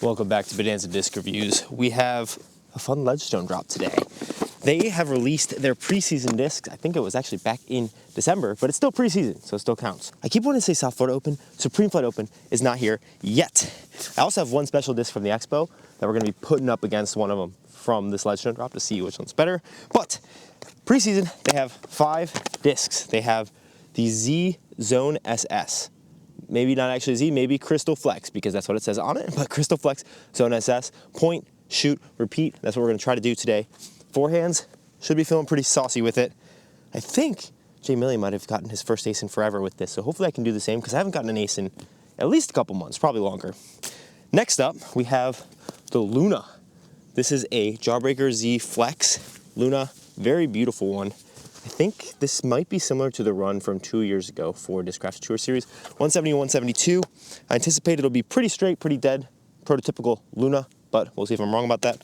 Welcome back to Bodanza Disc Reviews. We have a fun Ledgestone drop today. They have released their preseason discs. I think it was actually back in December, but it's still preseason, so it still counts. I keep wanting to say South Florida Open. Supreme Flight Open is not here yet. I also have one special disc from the Expo that we're gonna be putting up against one of them from this Ledgestone drop to see which one's better. But preseason, they have 5 discs. They have the Z Zone SS. Maybe not actually Z, maybe Crystal Flex, because that's what it says on it, but Crystal Flex Zone SS, point, shoot, repeat. That's what we're gonna try to do today. Forehands, should be feeling pretty saucy with it. I think Jay Milley might have gotten his first ace in forever with this, so hopefully I can do the same, because I haven't gotten an ace in at least a couple months, probably longer. Next up, we have the Luna. This is a Jawbreaker Z Flex Luna, very beautiful one. I think this might be similar to the run from 2 years ago for Discraft Tour Series. 170, 172. I anticipate it'll be pretty straight, pretty dead, prototypical Luna, but we'll see if I'm wrong about that.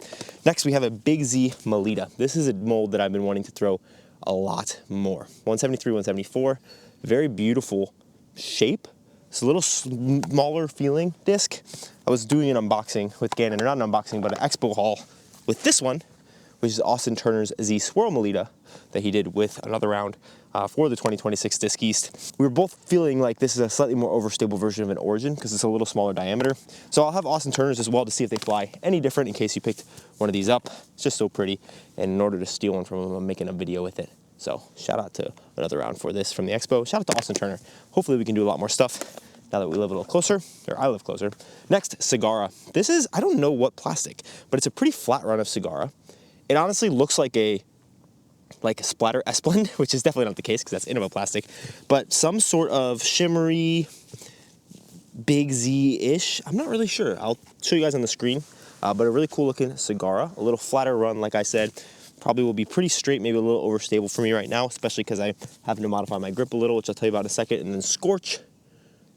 Next, we have a Big Z Melita. This is a mold that I've been wanting to throw a lot more. 173, 174. Very beautiful shape. It's a little smaller feeling disc. I was doing an unboxing with Gannon, or not an unboxing, but an expo haul with this one, which is Austin Turner's Z Swirl Melita that he did with another round for the 2026 Disc East. We were both feeling like this is a slightly more overstable version of an Origin because it's a little smaller diameter. So I'll have Austin Turner's as well to see if they fly any different in case you picked one of these up. It's just so pretty. And in order to steal one from him, I'm making a video with it. So shout out to another round for this from the Expo. Shout out to Austin Turner. Hopefully we can do a lot more stuff now that we live a little closer, or I live closer. Next, Sagara. This is, I don't know what plastic, but it's a pretty flat run of Sagara. It honestly looks like a splatter Esplin, which is definitely not the case because that's Innova plastic, but some sort of shimmery Big Z-ish. I'm not really sure. I'll show you guys on the screen, but a really cool looking Sagara, a little flatter run, like I said. Probably will be pretty straight, maybe a little overstable for me right now, especially because I'm having to modify my grip a little, which I'll tell you about in a second. And then Scorch,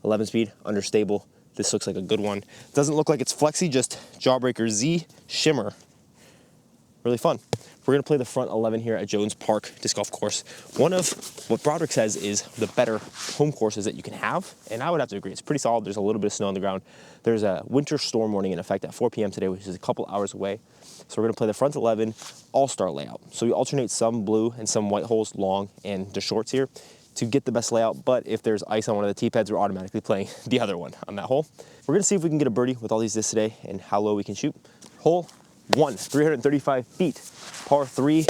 11 speed, understable. This looks like a good one. Doesn't look like it's flexy, just Jawbreaker Z shimmer. Really fun. We're gonna play the front 11 here at Jones Park Disc Golf Course. One of what Broderick says is the better home courses that you can have, and I would have to agree. It's pretty solid. There's a little bit of snow on the ground. There's a winter storm warning in effect at 4 p.m. today, which is a couple hours away. So we're gonna play the front 11 all-star layout. So we alternate some blue and some white holes, long and the shorts here, to get the best layout. But if there's ice on one of the tee pads, we're automatically playing the other one on that hole. We're gonna see if we can get a birdie with all these discs today and how low we can shoot. Hole 1, 335 feet, par 3.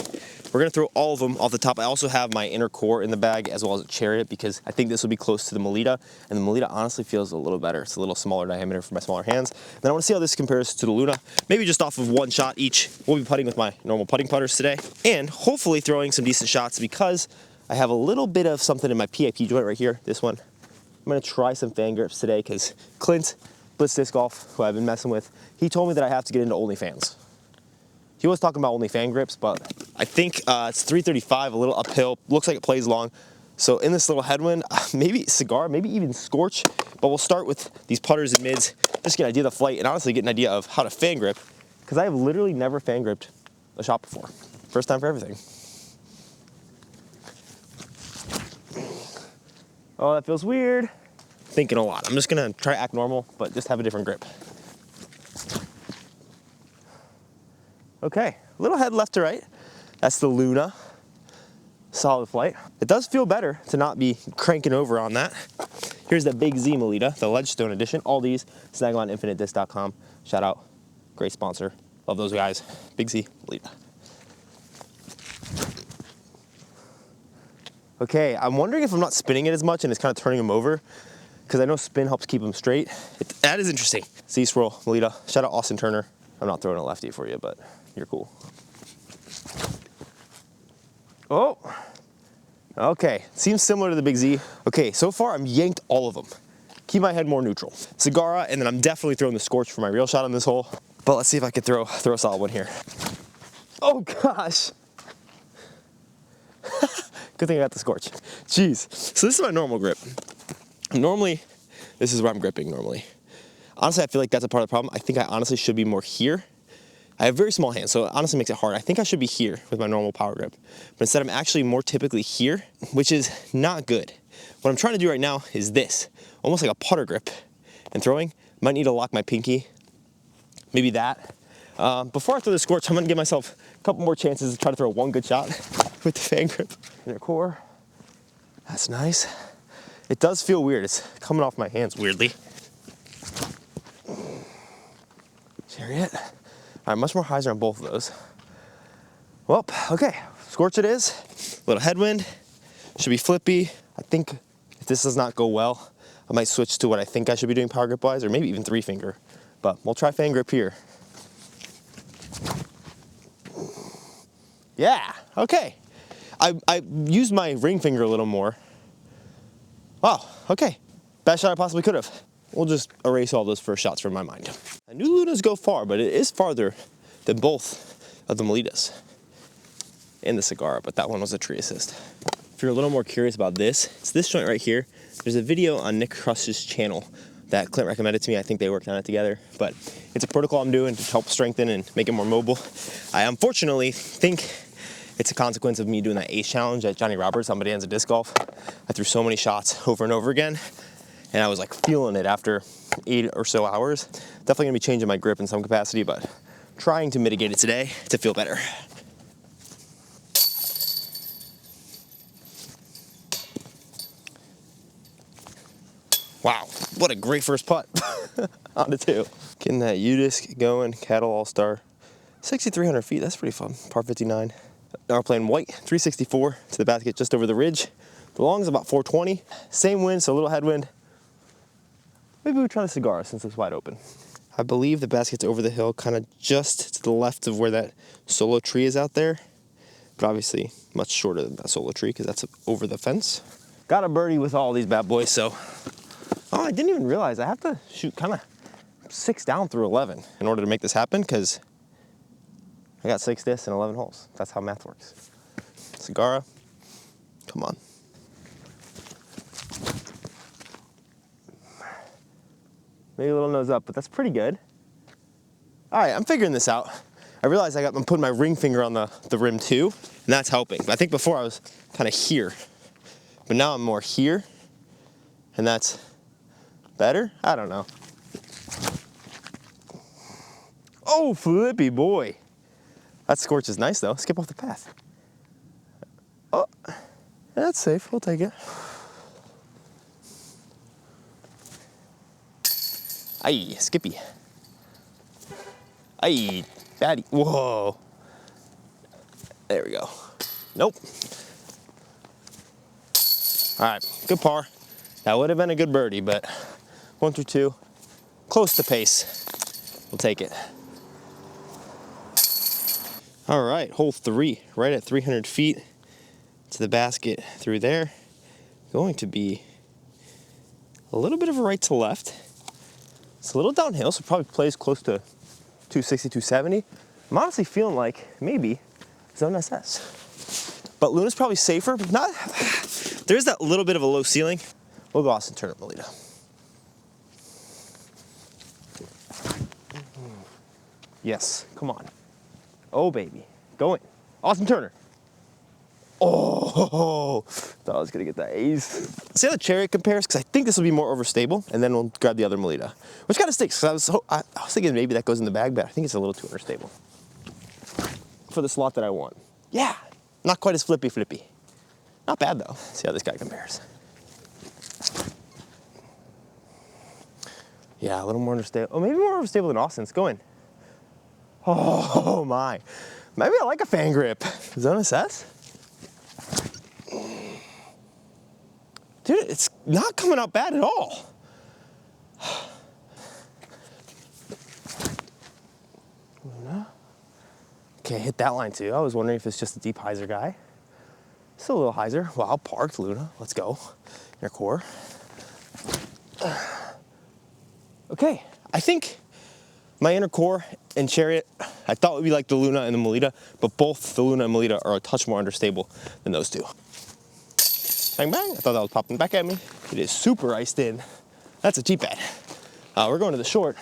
We're gonna throw all of them off the top. I also have my inner core in the bag as well as a Chariot because I think this will be close to the Melita, and the Melita honestly feels a little better. It's a little smaller diameter for my smaller hands. Then I wanna see how this compares to the Luna, maybe just off of one shot each. We'll be putting with my normal putting putters today, and hopefully throwing some decent shots because I have a little bit of something in my PIP joint right here, this one. I'm gonna try some fan grips today because Clint, Blitz Disc Golf, who I've been messing with, he told me that I have to get into OnlyFans. He was talking about only fan grips, but I think it's 335, a little uphill. Looks like it plays long. So in this little headwind, maybe Cigar, maybe even Scorch. But we'll start with these putters and mids, just get an idea of the flight and honestly get an idea of how to fan grip, because I have literally never fan gripped a shot before. First time for everything. Oh, that feels weird. Thinking a lot. I'm just gonna try to act normal, but just have a different grip. Okay, a little head left to right. That's the Luna. Solid flight. It does feel better to not be cranking over on that. Here's the Big Z Melita, the Ledgestone edition. All these, snagloninfinitedisc.com. Shout out, great sponsor. Love those guys. Big Z Melita. Okay, I'm wondering if I'm not spinning it as much and it's kind of turning them over, because I know spin helps keep them straight. That is interesting. Z Swirl Melita. Shout out Austin Turner. I'm not throwing a lefty for you, but you're cool. Oh, okay. Seems similar to the Big Z. Okay, so far I'm yanked all of them. Keep my head more neutral. Sagara, and then I'm definitely throwing the Scorch for my real shot on this hole. But let's see if I can throw a solid one here. Oh gosh. Good thing I got the Scorch. Jeez. So this is my normal grip. Normally, this is where I'm gripping normally. Honestly, I feel like that's a part of the problem. I think I honestly should be more here. I have very small hands, so it honestly makes it hard. I think I should be here with my normal power grip. But instead, I'm actually more typically here, which is not good. What I'm trying to do right now is this, almost like a putter grip. And throwing, might need to lock my pinky maybe that. Before I throw the Scorch, I'm gonna give myself a couple more chances to try to throw one good shot with the fan grip. Inner core, that's nice. It does feel weird, it's coming off my hands weirdly. Chariot. All right, much more hyzer on both of those. Well, okay, Scorch it is. Little headwind, should be flippy. I think if this does not go well, I might switch to what I think I should be doing power grip wise, or maybe even 3-finger. But we'll try fan grip here. Yeah, okay. I used my ring finger a little more. Wow, okay. Best shot I possibly could have. We'll just erase all those first shots from my mind. I knew Lunas go far, but it is farther than both of the Melitas and the Cigarra, but that one was a tree assist. If you're a little more curious about this, it's this joint right here. There's a video on Nick Crush's channel that Clint recommended to me. I think they worked on it together, but it's a protocol I'm doing to help strengthen and make it more mobile. I unfortunately think it's a consequence of me doing that ace challenge at Johnny Roberts on Bodanza Disc Golf. I threw so many shots over and over again, and I was like feeling it after 8 or so hours. Definitely gonna be changing my grip in some capacity, but trying to mitigate it today to feel better. Wow, what a great first putt on the 2. Getting that U-disc going, Cattle All-Star. 6,300 feet, that's pretty fun. Par 59. Now we're playing white, 364 to the basket just over the ridge. The long is about 420. Same wind, so a little headwind. Maybe we try the Cigarra since it's wide open. I believe the basket's over the hill, kind of just to the left of where that solo tree is out there. But obviously much shorter than that solo tree because that's over the fence. Got a birdie with all these bad boys, so. Oh, I didn't even realize I have to shoot kind of 6 down through 11 in order to make this happen because I got 6 discs and 11 holes. That's how math works. Cigarra, come on. Maybe a little nose up, but that's pretty good. All right, I'm figuring this out. I realized I'm putting my ring finger on the rim too, and that's helping. I think before I was kind of here, but now I'm more here, and that's better? I don't know. Oh, flippy boy. That Scorch is nice though. Skip off the path. Oh, that's safe. We'll take it. Aye, Skippy. Aye, baddie. Whoa. There we go. Nope. All right, good par. That would have been a good birdie, but 1 through 2, close to pace. We'll take it. All right, hole 3, right at 300 feet to the basket through there. Going to be a little bit of a right to left. It's a little downhill, so probably plays close to 260, 270. I'm honestly feeling like maybe Zone SS. But Luna's probably safer, but not. There's that little bit of a low ceiling. We'll go Austin Turner, Melita. Yes, come on. Oh, baby. Going. Austin Turner. Oh, thought I was going to get that ace. See how the Chariot compares? Because I think this will be more overstable, and then we'll grab the other Melita. Which kind of stinks, because I was thinking maybe that goes in the bag, but I think it's a little too understable. For the slot that I want. Yeah, not quite as flippy. Not bad, though. See how this guy compares. Yeah, a little more understable. Oh, maybe more overstable than Austin's. Go in. Oh, my. Maybe I like a fan grip. Zone SS? Dude, it's not coming out bad at all. Okay, hit that line too. I was wondering if it's just a deep hyzer guy. Still a little hyzer. Wow, parked, Luna. Let's go. Inner core. Okay, I think my inner core and Chariot, I thought would be like the Luna and the Melita, but both the Luna and Melita are a touch more understable than those two. Bang, bang. I thought that was popping back at me. It is super iced in. That's a cheap pad. We're going to the short,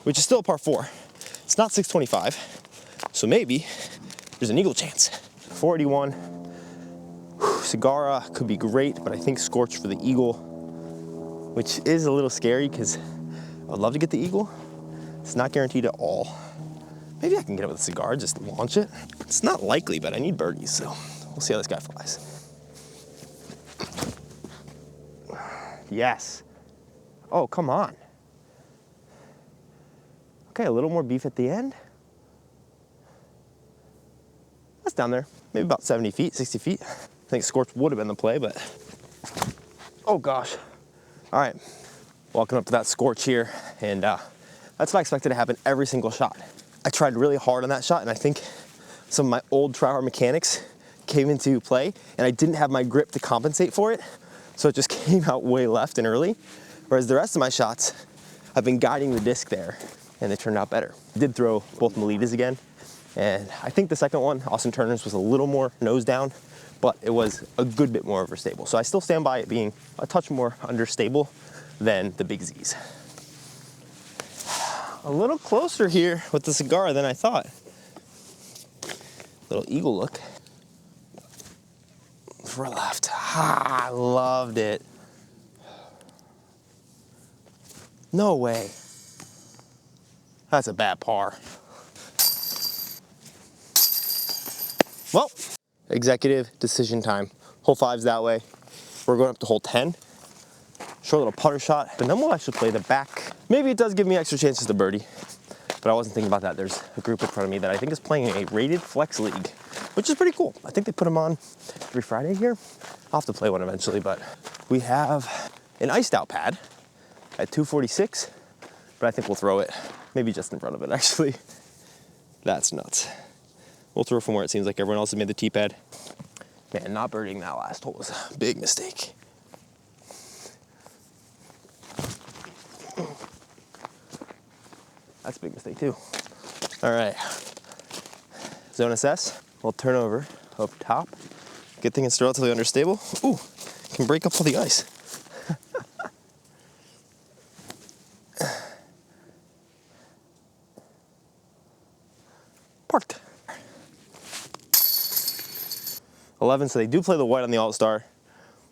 which is still a par 4. It's not 625, so maybe there's an eagle chance. 481. Cigarra could be great, but I think Scorch for the eagle, which is a little scary because I'd love to get the eagle, It's not guaranteed at all. Maybe I can get it with a cigar, just launch it. It's not likely, but I need birdies, so we'll see how this guy flies. Yes. Oh, come on. Okay, a little more beef at the end. That's down there, maybe about 70 feet, 60 feet. I think scorch would have been the play, but oh gosh. All right, walking up to that scorch here, and that's what I expected to happen every single shot. I tried really hard on that shot, and I think some of my old try-hard mechanics came into play, and I didn't have my grip to compensate for it, so it just came out way left and early. Whereas the rest of my shots, I've been guiding the disc there, and they turned out better. I did throw both Melitas again, and I think the second one, Austin Turner's, was a little more nose down, but it was a good bit more overstable. So I still stand by it being a touch more understable than the Big Z's. A little closer here with the cigar than I thought. Little eagle look. For left. Ah, I loved it. No way. That's a bad par. Well, executive decision time. Hole 5's that way. We're going up to hole 10. Short little putter shot, but then we'll actually play the back. Maybe it does give me extra chances to birdie, but I wasn't thinking about that. There's a group in front of me that I think is playing a rated flex league, which is pretty cool. I think they put them on every Friday here. I'll have to play one eventually, but we have an iced out pad at 246, but I think we'll throw it maybe just in front of it, actually. That's nuts. We'll throw from where it seems like everyone else has made the tee pad. Man, not birdieing that last hole was a big mistake. That's a big mistake too. All right, zone assess. We'll turn over top. Good thing it's relatively understable. Ooh, can break up all the ice. Parked. 11, so they do play the white on the All-Star,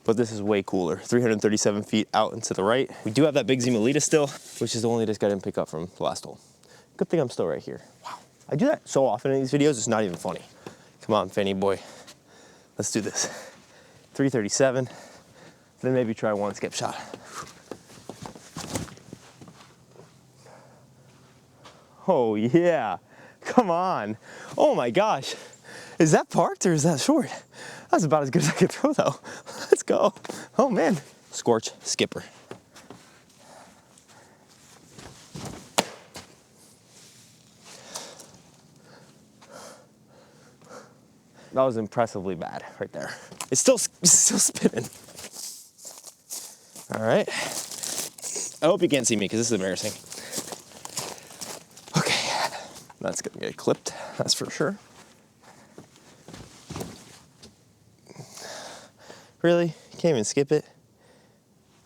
but this is way cooler. 337 feet out and to the right. We do have that Big Z Melita still, which is the only disc I didn't pick up from the last hole. Good thing I'm still right here. Wow, I do that so often in these videos, it's not even funny. Come on, Fanny boy, let's do this. 337, then maybe try one skip shot. Oh yeah, come on. Oh my gosh. Is that parked or is that short? That's about as good as I could throw though. Let's go. Oh man. Scorch skipper. That was impressively bad right there. It's still spinning. All right. I hope you can't see me because this is embarrassing. Okay. That's gonna get clipped, that's for sure. Really? Can't even skip it?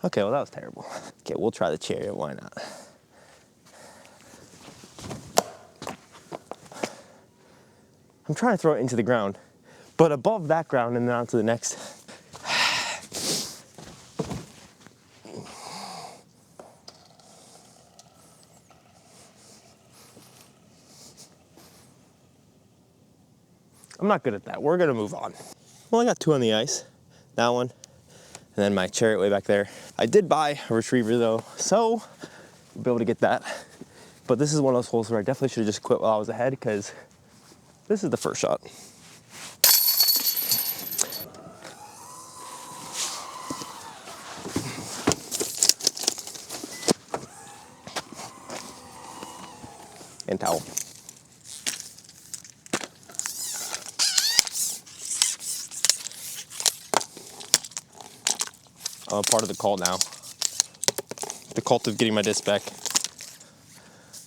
Okay, well that was terrible. Okay, we'll try the chariot, why not? I'm trying to throw it into the ground, but above that ground and then onto the next. I'm not good at that. We're gonna move on. Well, I got 2 on the ice. That one, and then my chariot way back there. I did buy a retriever though, so we'll be able to get that. But this is one of those holes where I definitely should have just quit while I was ahead because this is the first shot. And towel. I'm a part of the cult now. The cult of getting my disc back.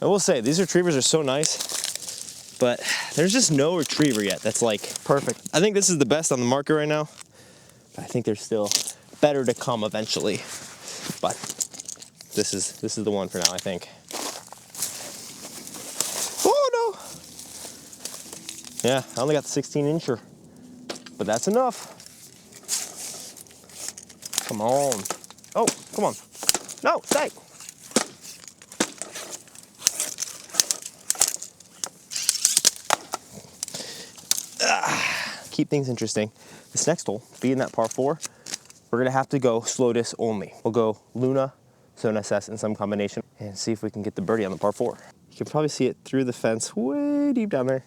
I will say, these retrievers are so nice, but there's just no retriever yet that's like perfect. I think this is the best on the market right now. But I think there's still better to come eventually. But this is the one for now, I think. Oh no! Yeah, I only got the 16-incher, but that's enough. Come on. Oh, come on. No, stay. Keep things interesting. This next hole, being that par 4, we're gonna have to go slow disc only. We'll go Luna, Zone SS in some combination and see if we can get the birdie on the par 4. You can probably see it through the fence way deep down there.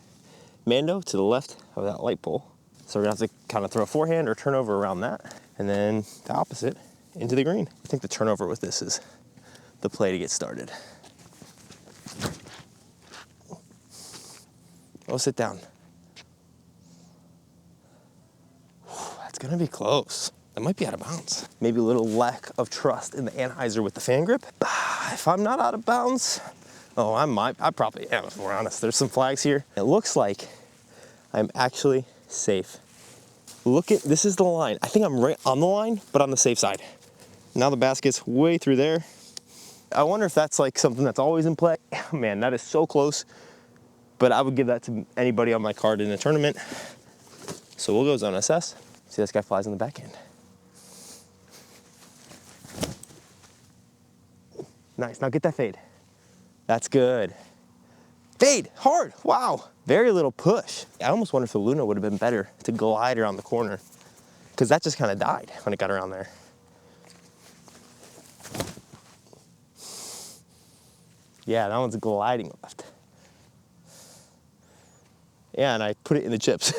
Mando to the left of that light pole. So we're gonna have to kind of throw a forehand or turn over around that. And then the opposite into the green. I think the turnover with this is the play to get started. Oh, sit down. That's gonna be close. That might be out of bounds. Maybe a little lack of trust in the anhyzer with the fan grip. If I'm not out of bounds, oh, I probably am, if we're honest. There's some flags here. It looks like I'm actually safe. Look at, this is the line. I think I'm right on the line, but on the safe side. Now the basket's way through there. I wonder if that's like something that's always in play. Man, that is so close, but I would give that to anybody on my card in a tournament. So we'll go Zone SS. See, this guy flies on the back end. Nice, now get that fade. That's good. Fade, hard, wow. Very little push. I almost wonder if the Luna would have been better to glide around the corner, because that just kind of died when it got around there. Yeah, that one's gliding left. Yeah, and I put it in the chips.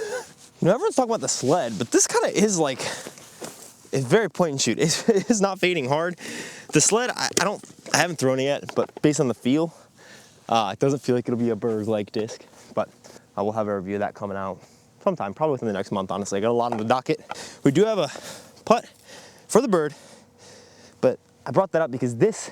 You know, everyone's talking about the sled, but this kind of is like, it's very point and shoot. It's not fading hard. The sled, I haven't thrown it yet, but based on the feel, it doesn't feel like it'll be a bird's leg disc, but I will have a review of that coming out sometime, probably within the next month, honestly. I got a lot on the docket. We do have a putt for the bird, but I brought that up because this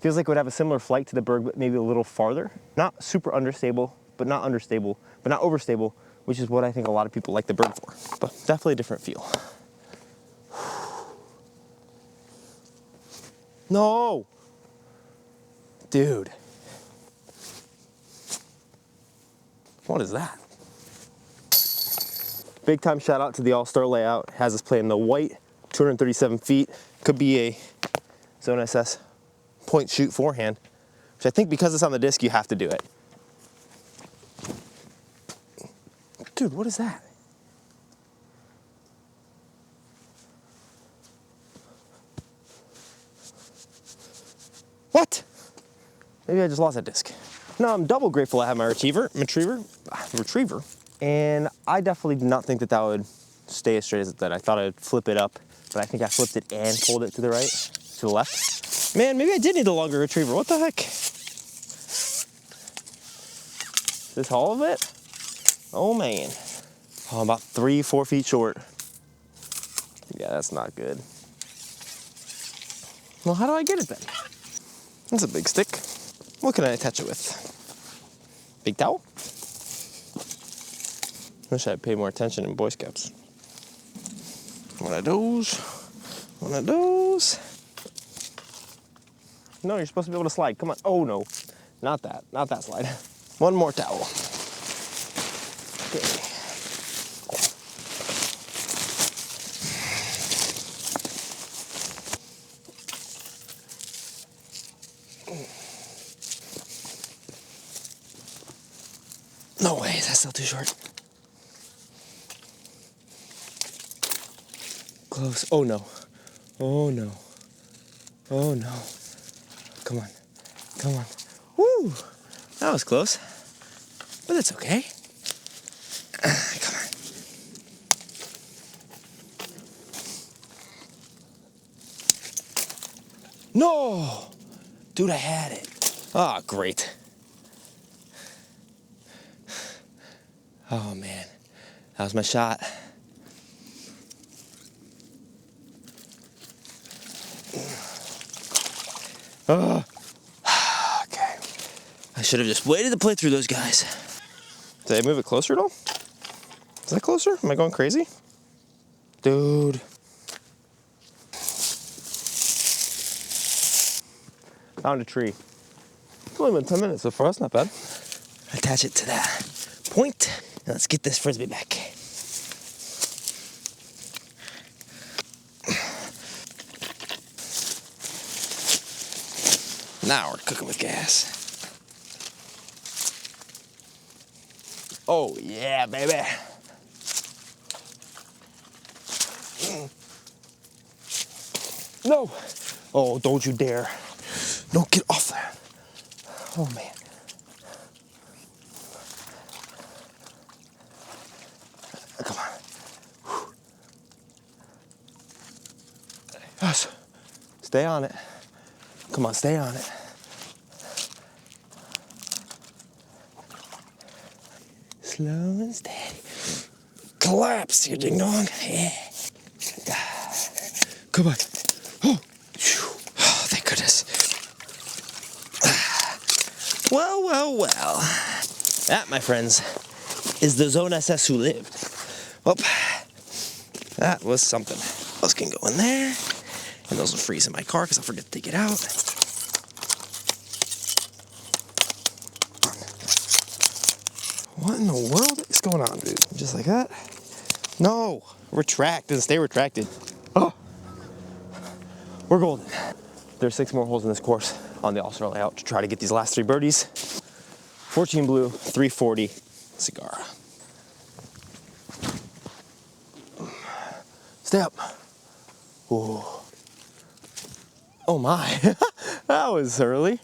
feels like it would have a similar flight to the bird, but maybe a little farther. Not super unstable, but not understable, but not overstable, which is what I think a lot of people like the bird for, but definitely a different feel. No! Dude. What is that? Big time shout out to the All-Star layout. Has us playing the white, 237 feet. Could be a Zone SS point shoot forehand, which I think because it's on the disc, you have to do it. Dude, what is that? What? Maybe I just lost that disc. No, I'm double grateful I have my retriever, and I definitely did not think that that would stay as straight as it did. I thought I'd flip it up, but I think I flipped it and pulled it to the right, to the left. Man, maybe I did need a longer retriever. What the heck? Is this all of it? Oh man. Oh, I'm about 3-4 feet short. Yeah, that's not good. Well, how do I get it then? That's a big stick. What can I attach it with? Big towel? Wish I'd paid more attention in Boy Scouts. One of those. One of those. No, you're supposed to be able to slide. Come on. Oh no, not that. Not that slide. One more towel. Okay. No way, that's still too short. Close. Oh no. Oh no. Oh no. Come on. Come on. Woo! That was close. But it's okay. Come on. No! Dude, I had it. Ah, oh, great. Oh man, that was my shot. Oh. Okay. I should have just waited to play through those guys. Did I move it closer at all? Is that closer? Am I going crazy? Dude. Found a tree. It's only been 10 minutes so far, that's not bad. Attach it to that point. Now let's get this Frisbee back. Now we're cooking with gas. Oh yeah, baby. No. Oh, don't you dare. No, get off that. Oh, man. Come on. Whew. Yes. Stay on it. Come on, stay on it. Slow and steady. Collapse, you ding dong. Yeah. Come on. Oh, oh, thank goodness. Well, well, well. That, my friends, is the Zone SS who lived. Well, that was something. Those can go in there. And those will freeze in my car because I'll forget to take it out. What in the world is going on, dude? Just like that? No. Retract. Doesn't stay retracted. Oh. We're golden. There's 6 more holes in this course on the all-star layout to try to get these last 3 birdies. 14 blue, 340 cigar. Stay up. Ooh. Oh my. That was early.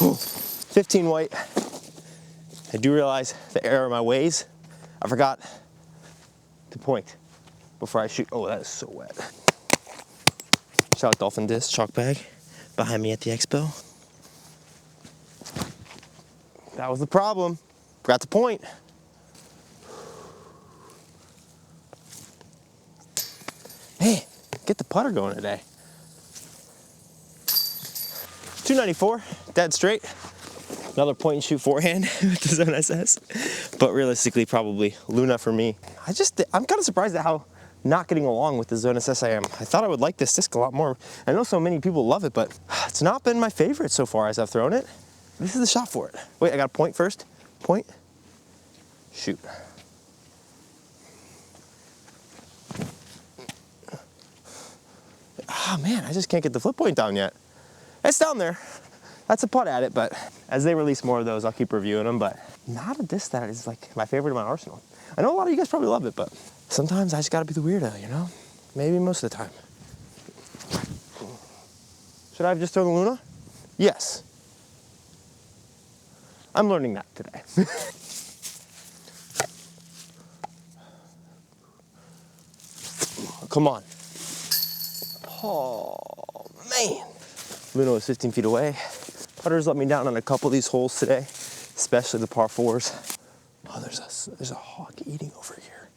Ooh. 15 white. I do realize the error of my ways. I forgot to point before I shoot. Oh, that is so wet. Shout out Dolphin Disc chalk bag behind me at the expo. That was the problem. Forgot to point. Hey, get the putter going today. 294, dead straight. Another point and shoot forehand with the Zone SS. But realistically, probably Luna for me. I'm kind of surprised at how not getting along with the Zone SS I am. I thought I would like this disc a lot more. I know so many people love it, but it's not been my favorite so far as I've thrown it. This is the shot for it. Wait, I got a point first. Point. Shoot. Ah, man, I just can't get the flip point down yet. It's down there. That's a putt at it, but as they release more of those, I'll keep reviewing them, but not a disc that is like my favorite in my arsenal. I know a lot of you guys probably love it, but sometimes I just gotta be the weirdo, you know? Maybe most of the time. Should I have just thrown the Luna? Yes. I'm learning that today. Come on. Oh, man. Luna was 15 feet away. Putters let me down on a couple of these holes today, especially the par 4s. Oh, there's a hawk eating over here.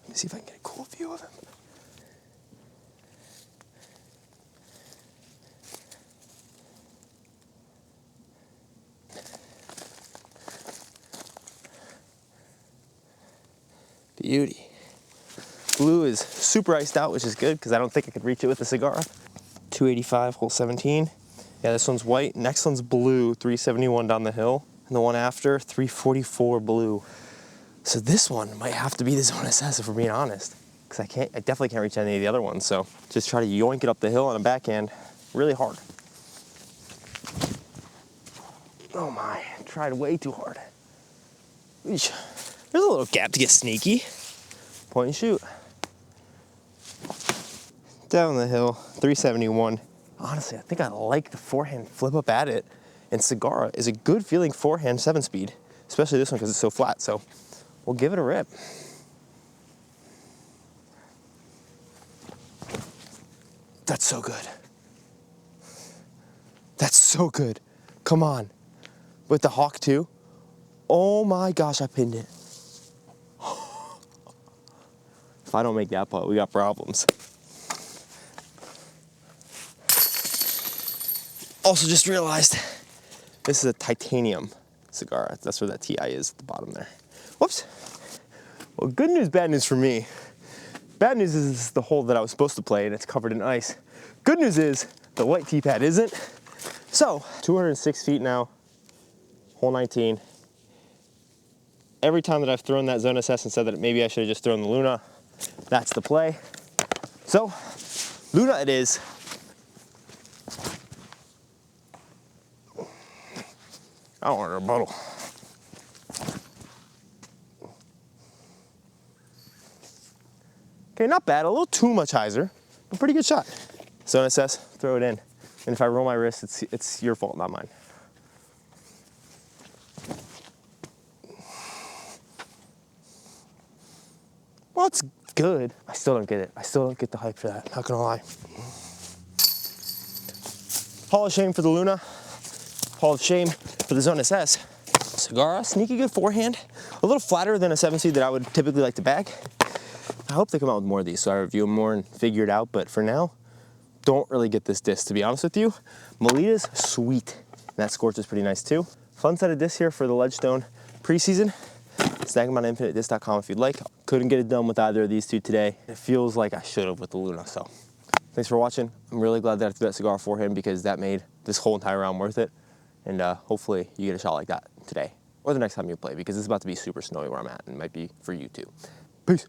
Let me see if I can get a cool view of him. Beauty. Blue is super iced out, which is good because I don't think I could reach it with a cigar. 285, hole 17. Yeah, this one's white. Next one's blue, 371 down the hill. And the one after, 344 blue. So this one might have to be the Zone SS if we're being honest. Because I definitely can't reach any of the other ones. So just try to yoink it up the hill on a backhand really hard. Oh my, tried way too hard. Eesh. There's a little gap to get sneaky. Point and shoot. Down the hill, 371. Honestly, I think I like the forehand flip up at it. And Cigar is a good feeling forehand 7-speed, especially this one because it's so flat. So we'll give it a rip. That's so good. That's so good. Come on. With the hawk too. Oh my gosh, I pinned it. If I don't make that putt, we got problems. Also just realized this is a titanium cigar. That's where that TI is at the bottom there. Whoops. Well, good news, bad news for me. Bad news is the hole that I was supposed to play and it's covered in ice. Good news is the white tee pad isn't. So 206 feet now, hole 19. Every time that I've thrown that Zone SS and said that maybe I should have just thrown the Luna, that's the play. So Luna it is. I don't want a rebuttal. Okay, not bad. A little too much hyzer, but pretty good shot. Zone SS, throw it in. And if I roll my wrist, it's your fault, not mine. Well, it's good. I still don't get it. I still don't get the hype for that, not gonna lie. Hall of Shame for the Luna. Hall of Shame for the Zone SS. Cigar, sneaky good forehand. A little flatter than a 7-seed that I would typically like to bag. I hope they come out with more of these so I review them more and figure it out, but for now, don't really get this disc, to be honest with you. Melita's sweet. That scorch is pretty nice too. Fun set of discs here for the Ledgestone preseason. Snag them on infinitedisc.com if you'd like. Couldn't get it done with either of these two today. It feels like I should have with the Luna, so. Thanks for watching. I'm really glad that I threw that cigar for him because that made this whole entire round worth it. And hopefully you get a shot like that today or the next time you play because it's about to be super snowy where I'm at and it might be for you too. Peace.